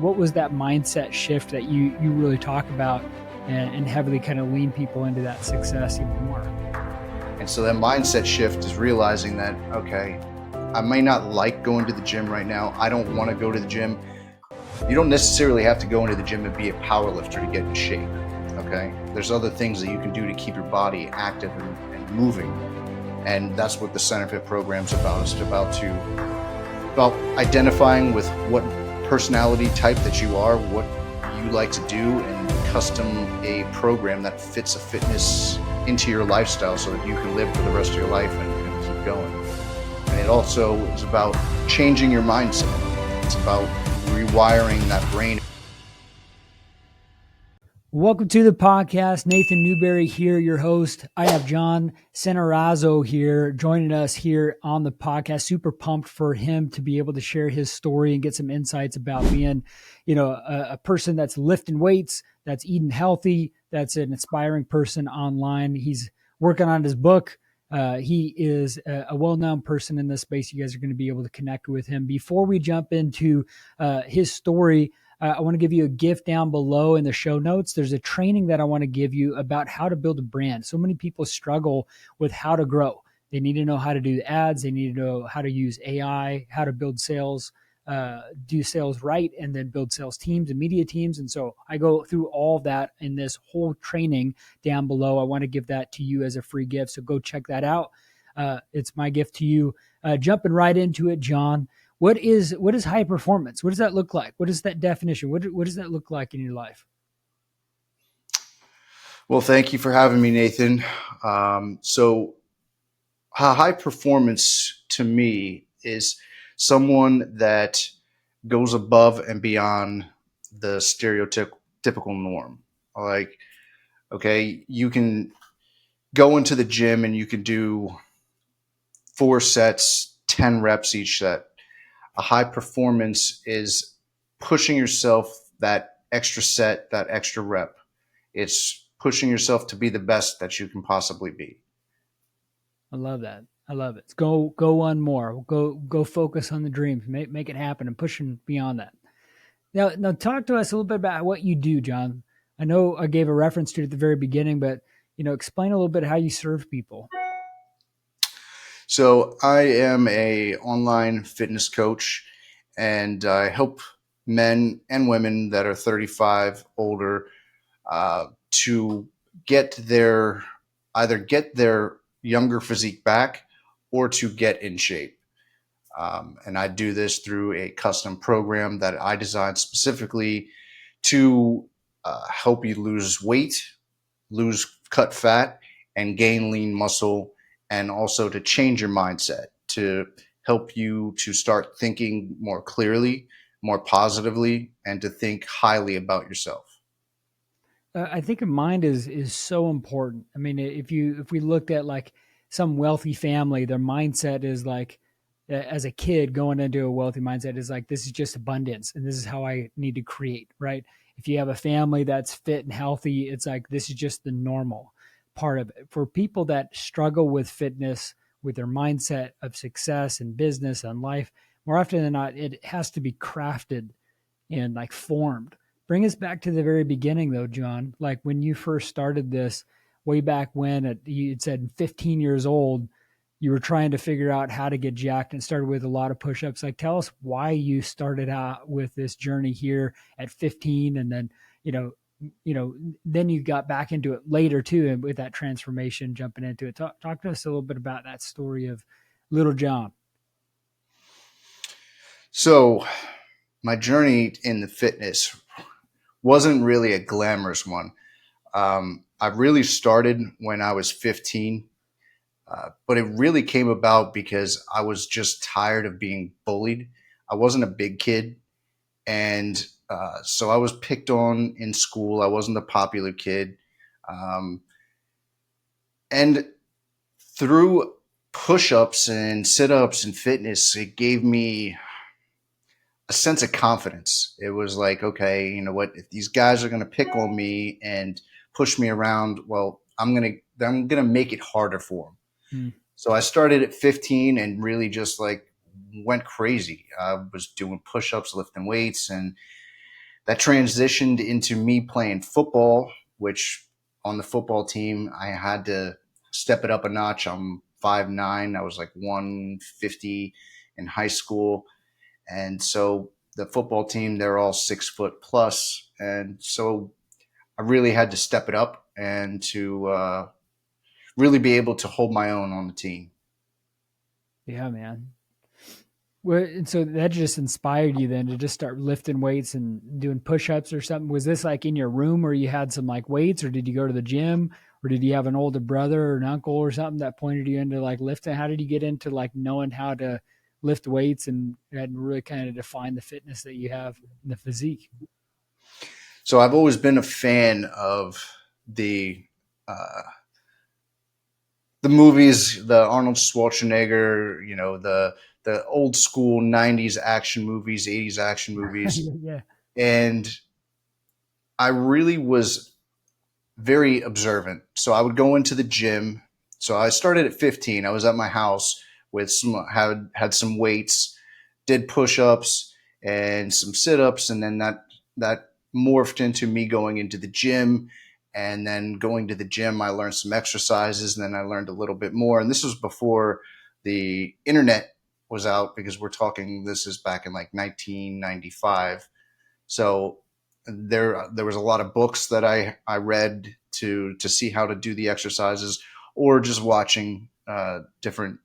What was that mindset shift that you really talk about and heavily kind of lean people into that success even more? And so that mindset shift is realizing that, okay, I may not like going to the gym right now. I don't want to go to the gym. You don't necessarily have to go into the gym and be a power lifter to get in shape. Okay. There's other things that you can do to keep your body active and moving. And that's what the Center Fit program is about. It's about identifying with what personality type that you are, what you like to do, and custom a program that fits a fitness into your lifestyle so that you can live for the rest of your life and keep going. And it also is about changing your mindset. It's about rewiring that brain. Welcome to the podcast. Nathan Newberry here, your host. I have John Cenerazzo here joining us here on the podcast. Super pumped for him to be able to share his story and get some insights about being, a person that's lifting weights, that's eating healthy, that's an inspiring person online. He's working on his book. He is a well-known person in this space. You guys are going to be able to connect with him. Before we jump into his story, I want to give you a gift down below in the show notes. There's a training that I want to give you about how to build a brand. So many people struggle with how to grow. They need to know how to do ads. They need to know how to use AI, how to build sales, do sales right, and then build sales teams and media teams. And so I go through all of that in this whole training down below. I want to give that to you as a free gift. So go check that out. It's my gift to you. Jumping right into it, John. What is high performance? What does that look like? What is that definition? What does that look like in your life? Well, thank you for having me, Nathan. So high performance to me is someone that goes above and beyond the stereotypical norm. Like, okay, you can go into the gym and you can do 4 sets, 10 reps each set. A high performance is pushing yourself that extra set, that extra rep. It's pushing yourself to be the best that you can possibly be. I love that. I love it. Go one more. Go focus on the dreams. Make it happen and pushing beyond that. Now talk to us a little bit about what you do, John. I know I gave a reference to it at the very beginning, but explain a little bit how you serve people. So I am a online fitness coach, and I help men and women that are 35 older to either get their younger physique back or to get in shape. And I do this through a custom program that I designed specifically to help you lose weight, cut fat, and gain lean muscle, and also to change your mindset, to help you to start thinking more clearly, more positively, and to think highly about yourself. I think a mind is so important. I mean, if we looked at like some wealthy family, their mindset is like, as a kid going into a wealthy mindset is like, this is just abundance and this is how I need to create, right? If you have a family that's fit and healthy, it's like, this is just the normal part of it. For people that struggle with fitness, with their mindset of success and business and life, more often than not, it has to be crafted and like formed. Bring us back to the very beginning though, John. Like when you first started this way back when you had said 15 years old, you were trying to figure out how to get jacked and started with a lot of push-ups. Like tell us why you started out with this journey here at 15 and then, then you got back into it later too. And with that transformation, jumping into it, talk to us a little bit about that story of little John. So my journey in the fitness wasn't really a glamorous one. I really started when I was 15, but it really came about because I was just tired of being bullied. I wasn't a big kid, and so I was picked on in school. I wasn't a popular kid. Um, and through push-ups and sit-ups and fitness, it gave me a sense of confidence. It was like, okay, you know what? If these guys are going to pick on me and push me around, well, I'm gonna make it harder for them. So I started at 15 and really just like went crazy. I was doing push-ups, lifting weights, and that transitioned into me playing football, which on the football team, I had to step it up a notch. I'm 5'9". I was like 150 in high school. And so the football team, they're all 6 foot plus. And so I really had to step it up and to really be able to hold my own on the team. Yeah, man. Well, and so that just inspired you then to just start lifting weights and doing push-ups or something. Was this like in your room, or you had some like weights, or did you go to the gym, or did you have an older brother or an uncle or something that pointed you into like lifting? How did you get into like knowing how to lift weights and really kind of define the fitness that you have in the physique? So I've always been a fan of uh, the movies, the Arnold Schwarzenegger, the old school '90s action movies, '80s action movies, Yeah. and I really was very observant. So I would go into the gym. So I started at 15. I was at my house with had some weights, did push-ups and some sit-ups, and then that morphed into me going into the gym. And then going to the gym, I learned some exercises, and then I learned a little bit more. And this was before the internet was out, because we're talking, this is back in like 1995. So there was a lot of books that I read to see how to do the exercises, or just watching uh, different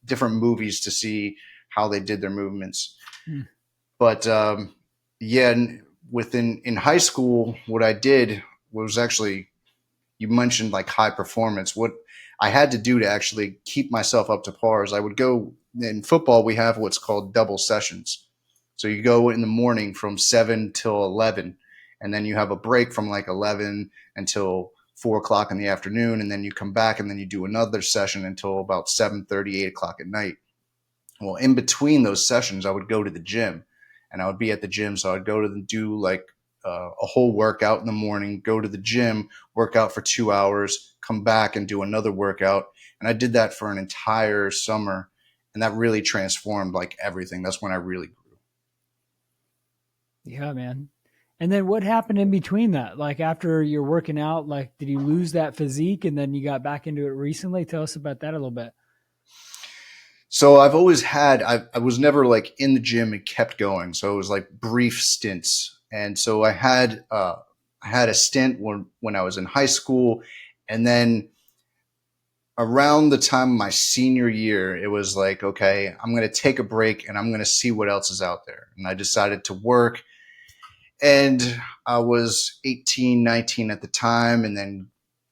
movies to see how they did their movements. Hmm. But yeah, within in high school, what I did was actually, you mentioned like high performance. What I had to do to actually keep myself up to par is I would go in football. We have what's called double sessions. So you go in the morning from 7 till 11, and then you have a break from like 11 until 4 o'clock in the afternoon. And then you come back and then you do another session until about 7:30, 8 o'clock at night. Well, in between those sessions, I would go to the gym, and I would be at the gym. So I'd go to do like a whole workout in the morning, go to the gym, work out for 2 hours, come back and do another workout. And I did that for an entire summer. And that really transformed like everything. That's when I really grew. Yeah, man. And then what happened in between that? Like after you're working out, like did you lose that physique and then you got back into it recently? Tell us about that a little bit. So I've always had, I was never like in the gym and kept going. So it was like brief stints. And so I had a stint when I was in high school. And then around the time of my senior year, it was like, okay, I'm going to take a break and I'm going to see what else is out there. And I decided to work. And I was 18, 19 at the time. And then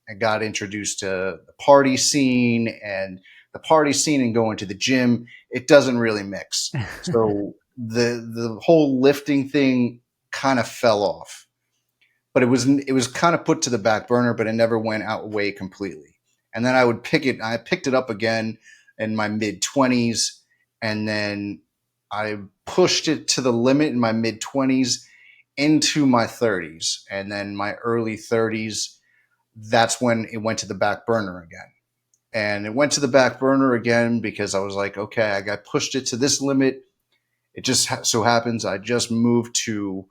I got introduced to the party scene, and the party scene and going to the gym, it doesn't really mix. So the whole lifting thing kind of fell off. But it was kind of put to the back burner, but it never went out away completely. And then I picked it up again in my mid 20s, and then I pushed it to the limit in my mid 20s into my 30s, and then my early 30s, that's when it went to the back burner again. And it went to the back burner again because I was like, okay, I got pushed it to this limit. It just so happens I just moved to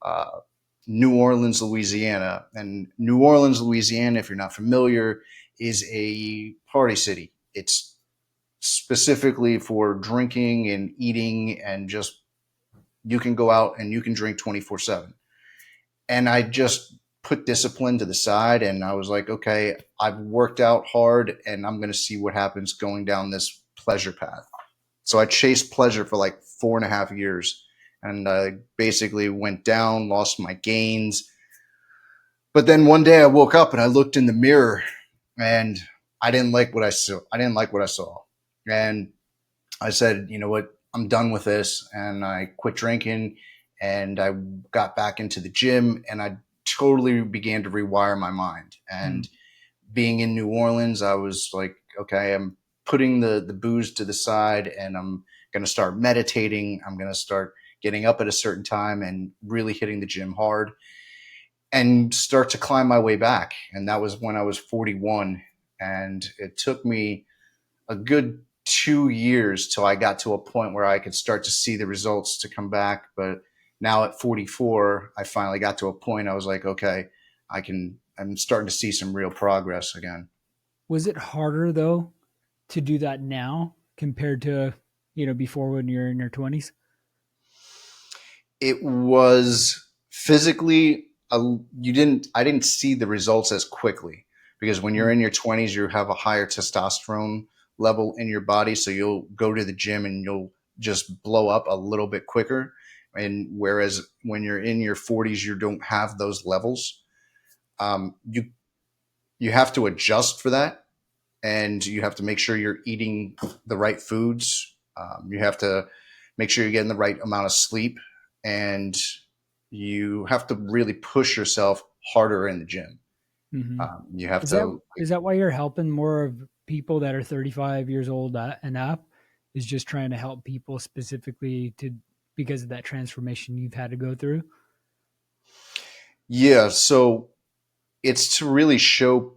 uh, New Orleans, Louisiana. And New Orleans, Louisiana, if you're not familiar, is a party city. It's specifically for drinking and eating, and just you can go out and you can drink 24/7. And I just put discipline to the side, and I was like, okay, I've worked out hard and I'm going to see what happens going down this pleasure path. So I chased pleasure for like 4.5 years, and I basically went down, lost my gains. But then one day I woke up and I looked in the mirror, and I didn't like what I saw. I didn't like what I saw. And I said, you know what? I'm done with this. And I quit drinking, and I got back into the gym, and I totally began to rewire my mind. Hmm. And being in New Orleans, I was like, okay, I'm putting the booze to the side, and I'm going to start meditating. I'm going to start getting up at a certain time and really hitting the gym hard, and start to climb my way back. And that was when I was 41. And it took me a good 2 years till I got to a point where I could start to see the results to come back. But now at 44, I finally got to a point I was like, okay, I'm starting to see some real progress again. Was it harder though to do that now compared to, before when you're in your 20s? It was physically, I didn't see the results as quickly because when you're Mm. in your 20s, you have a higher testosterone level in your body. So you'll go to the gym and you'll just blow up a little bit quicker. And whereas when you're in your 40s, you don't have those levels. You have to adjust for that, and you have to make sure you're eating the right foods. You have to make sure you're getting the right amount of sleep, and you have to really push yourself harder in the gym. Hmm. You have Is that to, is that why you're helping more of people that are 35 years old and up? Is just trying to help people specifically to because of that transformation you've had to go through? yeah. So it's to really show,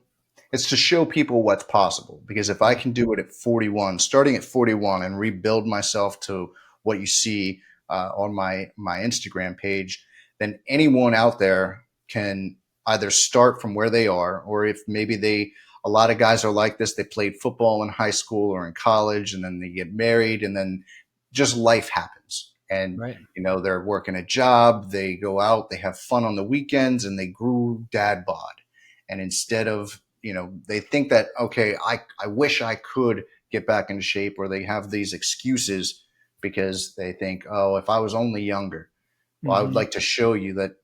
it's to show people what's possible. Because if I Yeah. can do it at 41, starting at 41, and rebuild myself to what you see on my Instagram page, then anyone out there can either start from where they are, or if maybe a lot of guys are like this, they played football in high school or in college, and then they get married, and then just life happens. And Right. they're working a job, they go out, they have fun on the weekends, and they grew dad bod. And instead of, they think that, okay, I wish I could get back into shape, or they have these excuses because they think, oh, if I was only younger. Well, I would Hmm. like to show you that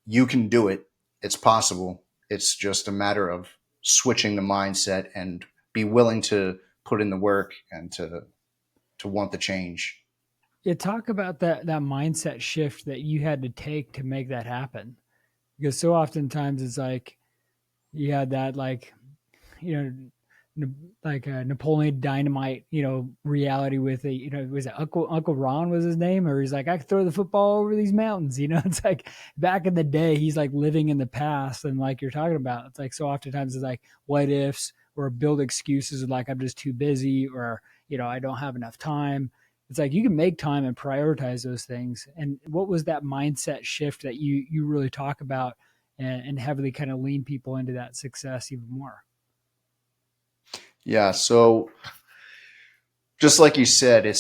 you can do it. It's possible. It's just a matter of switching the mindset and be willing to put in the work and to want the change. Yeah, talk about that mindset shift that you had to take to make that happen. Because so oftentimes it's like you had that like you know like a Napoleon Dynamite reality with a was it Uncle Ron was his name, or he's like, I could throw the football over these mountains. It's like back in the day he's like living in the past, and like you're talking about, it's like so oftentimes it's like what ifs or build excuses like I'm just too busy, or I don't have enough time. It's like you can make time and prioritize those things. And what was that mindset shift that you really talk about and heavily kind of lean people into that success even more? Yeah. So just like you said,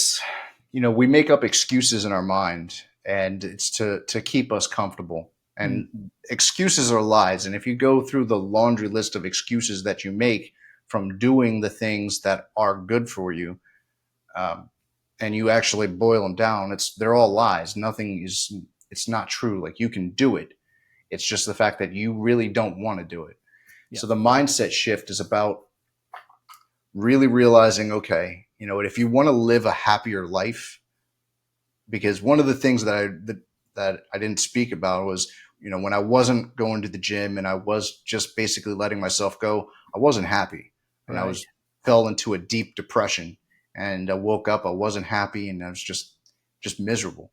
we make up excuses in our mind, and it's to keep us comfortable. Mm, And excuses are lies. And if you go through the laundry list of excuses that you make from doing the things that are good for you, um, and you actually boil them down, they're all lies. Nothing is it's not true. Like, you can do it. It's just the fact that you really don't want to do it. yeah. So the mindset shift is about really realizing, okay, if you want to live a happier life, because one of the things that I didn't speak about was, when I wasn't going to the gym and I was just basically letting myself go, I wasn't happy, and I Right. was fell into a deep depression, and I woke up, I wasn't happy, and I was just miserable.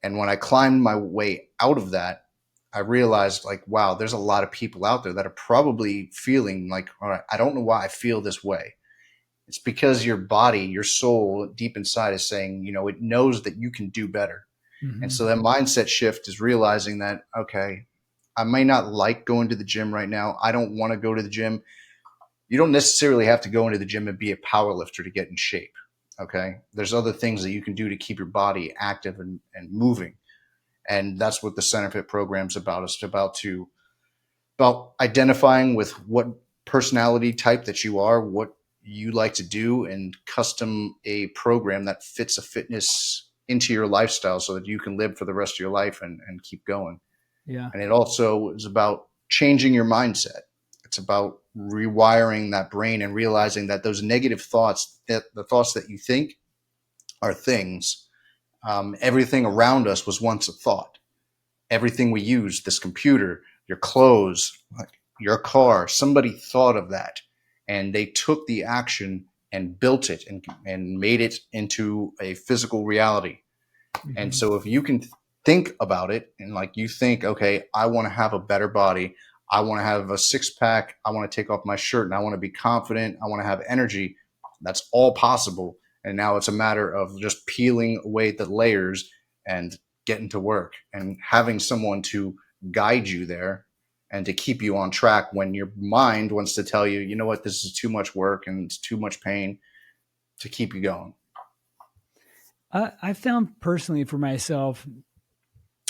And when I climbed my way out of that, I realized, like, wow, there's a lot of people out there that are probably feeling like, all right, I don't know why I feel this way. It's because your body, your soul deep inside is saying, it knows that you can do better. And Hmm. so that mindset shift is realizing that, okay, I may not like going to the gym right now. I don't want to go to the gym. You don't necessarily have to go into the gym and be a power lifter to get in shape. Okay. There's other things that you can do to keep your body active and moving. And that's what the Center Fit program is about. It's about identifying with what personality type that you are, what you like to do, and custom a program that fits a fitness into your lifestyle so that you can live for the rest of your life and keep going. Yeah. And it also is about changing your mindset. It's about rewiring that brain and realizing that those negative thoughts, that the thoughts that you think are things, everything around us was once a thought. Everything we use, this computer, your clothes, like your car, somebody thought of that, and they took the action and built it and made it into a physical reality. And Hmm. so if you can think about it, and like you think, okay, I want to have a better body, I want to have a six pack, I want to take off my shirt, and I want to be confident, I want to have energy, that's all possible. And now it's a matter of just peeling away the layers and getting to work and having someone to guide you there and to keep you on track when your mind wants to tell you, you know what, this is too much work and it's too much pain, to keep you going. I found personally for myself,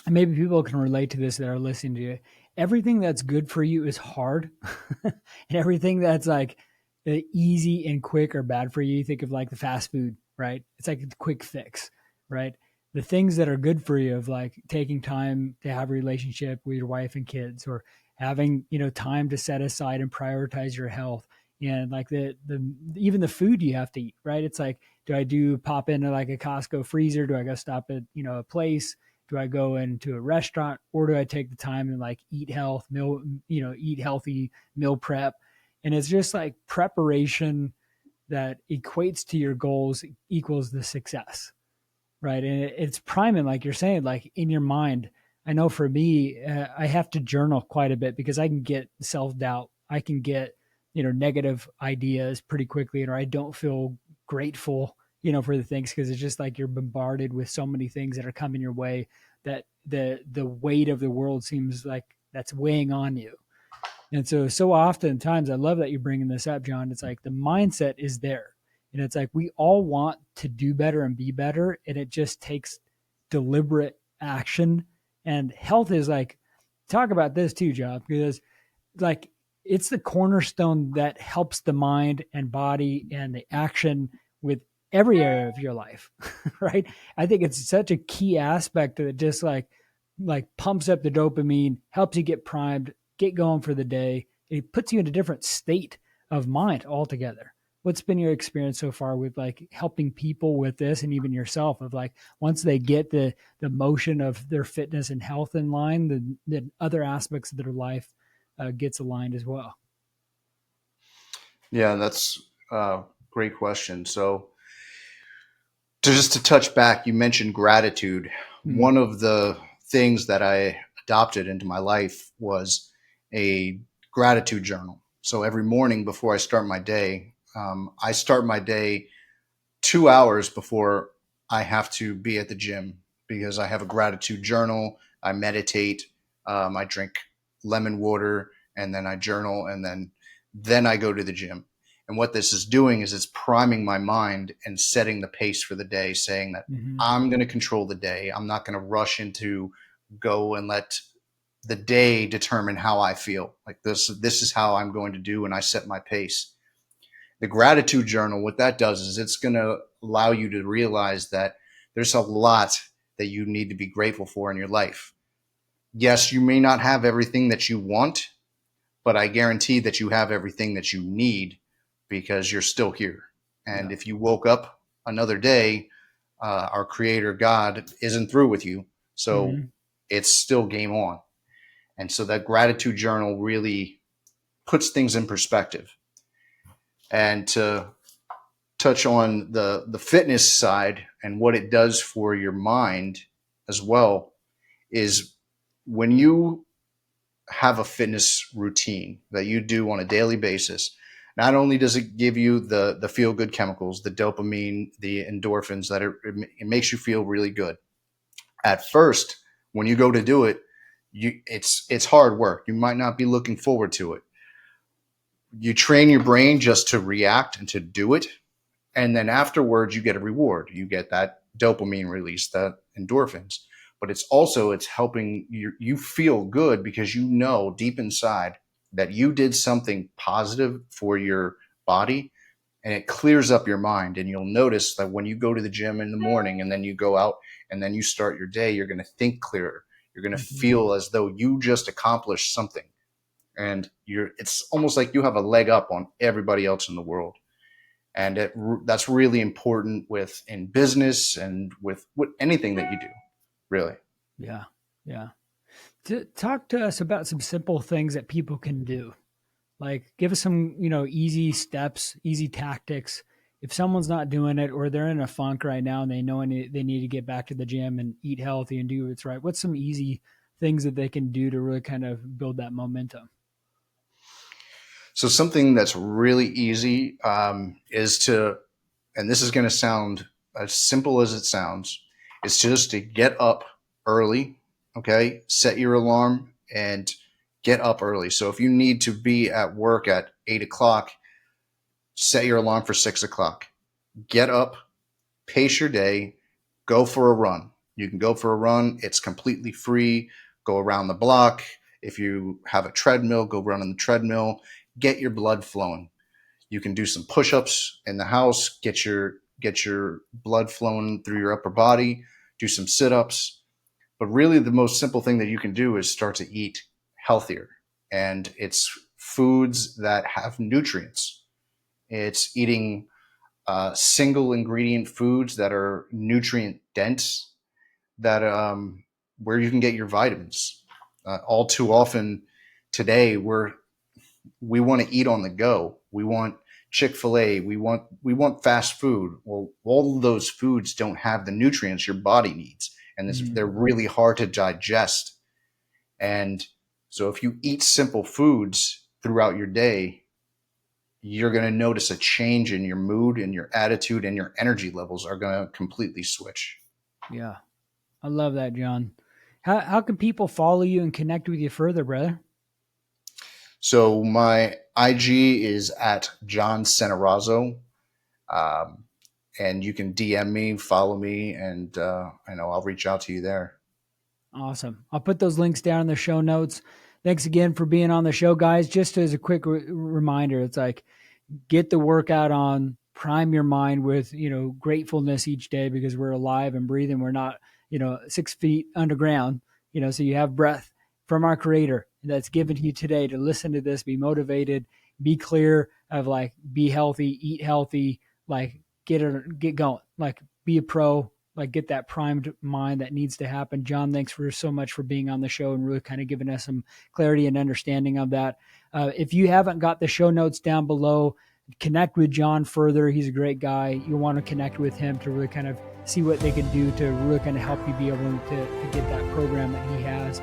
and maybe people can relate to this that are listening to you, everything that's good for you is hard. And everything that's like easy and quick or bad for you, you think of like the fast food, right? It's like a quick fix, right? The things that are good for you, of like taking time to have a relationship with your wife and kids, or having, time to set aside and prioritize your health, and like the even the food you have to eat, right? It's like, do I do pop into like a Costco freezer? Do I go stop at, a place? Do I go into a restaurant, or do I take the time and like eat eat healthy, meal prep? And it's just like preparation that equates to your goals equals the success, right? And it's priming, like you're saying, like in your mind. I know for me, I have to journal quite a bit because I can get self-doubt. I can get, negative ideas pretty quickly, or I don't feel grateful, for the things, because it's just like you're bombarded with so many things that are coming your way, that the weight of the world seems like that's weighing on you. And so oftentimes, I love that you're bringing this up, John. It's like the mindset is there. And it's like we all want to do better and be better. And it just takes deliberate action. And health is like, talk about this too, John, because like it's the cornerstone that helps the mind and body and the action with every area of your life, right? I think it's such a key aspect that just like pumps up the dopamine, helps you get primed, get going for the day. It puts you in a different state of mind altogether. What's been your experience so far with like helping people with this, and even yourself, of like once they get the motion of their fitness and health in line, then other aspects of their life gets aligned as well? Yeah, that's a great question. So, to touch back, you mentioned gratitude. Mm-hmm. One of the things that I adopted into my life was a gratitude journal. So every morning before I start my day, I start my day 2 hours before I have to be at the gym, because I have a gratitude journal. I meditate. I drink lemon water, and then I journal, and then I go to the gym. And what this is doing is it's priming my mind and setting the pace for the day, saying that Mm-hmm. I'm going to control the day. I'm not going to rush into go and let the day determine how I feel. Like this is how I'm going to do, and I set my pace. The gratitude journal, what that does is it's going to allow you to realize that there's a lot that you need to be grateful for in your life. Yes, you may not have everything that you want, but I guarantee that you have everything that you need, because you're still here. And Yeah. if you woke up another day, our creator God isn't through with you. So Mm-hmm. it's still game on. And so that gratitude journal really puts things in perspective. And to touch on the fitness side and what it does for your mind as well, is when you have a fitness routine that you do on a daily basis, not only does it give you the feel good chemicals, the dopamine, the endorphins, that it makes you feel really good. At first, when you go to do it, it's hard work. You might not be looking forward to it. You train your brain just to react and to do it, and then afterwards you get a reward. You get that dopamine release, that endorphins. But it's helping you feel good, because you know deep inside that you did something positive for your body, and it clears up your mind. And you'll notice that when you go to the gym in the morning and then you go out and then you start your day, you're going to think clearer. You're going to Mm-hmm. feel as though you just accomplished something, and it's almost like you have a leg up on everybody else in the world. And that's really important with in business and with anything that you do, really. Yeah. Yeah. Talk to us about some simple things that people can do. Like give us some, easy steps, easy tactics. If someone's not doing it, or they're in a funk right now and they know they need to get back to the gym and eat healthy and do what's right, what's some easy things that they can do to really kind of build that momentum? So something that's really easy is to, and this is going to sound as simple as it sounds, is just to get up early. Okay. Set your alarm and get up early. So if you need to be at work at 8 o'clock, set your alarm for 6 o'clock. Get up, pace your day, go for a run. You can go for a run. It's completely free. Go around the block. If you have a treadmill, go run on the treadmill. Get your blood flowing. You can do some push-ups in the house. Get your blood flowing through your upper body. Do some sit-ups. But really, the most simple thing that you can do is start to eat healthier. And it's foods that have nutrients. It's eating single ingredient foods that are nutrient dense, that where you can get your vitamins. All too often today, we want to eat on the go. We want Chick-fil-A. We want fast food. Well, all of those foods don't have the nutrients your body needs, and they're really hard to digest. And so, if you eat simple foods throughout your day, you're going to notice a change in your mood and your attitude, and your energy levels are going to completely switch. Yeah. I love that, John. How can people follow you and connect with you further, brother? So my IG is at John Cenerazzo. And you can DM me, follow me, and I'll reach out to you there. Awesome. I'll put those links down in the show notes. Thanks again for being on the show, guys. Just as a quick reminder, it's like, get the workout on, prime your mind with, gratefulness each day, because we're alive and breathing. We're not, 6 feet underground, so you have breath from our Creator that's given to you today to listen to this, be motivated, be clear of be healthy, eat healthy, get going, be a pro, get that primed mind that needs to happen. John, thanks so much for being on the show and really kind of giving us some clarity and understanding of that. If you haven't got the show notes down below, connect with John further. He's a great guy. You'll want to connect with him to really kind of see what they can do to really kind of help you be able to get that program that he has.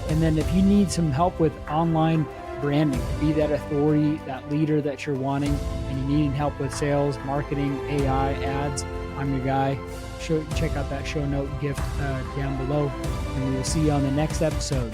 And then if you need some help with online branding, to be that authority, that leader that you're wanting, and you need help with sales, marketing, AI, ads, I'm your guy. Check out that show note gift down below, and we will see you on the next episode.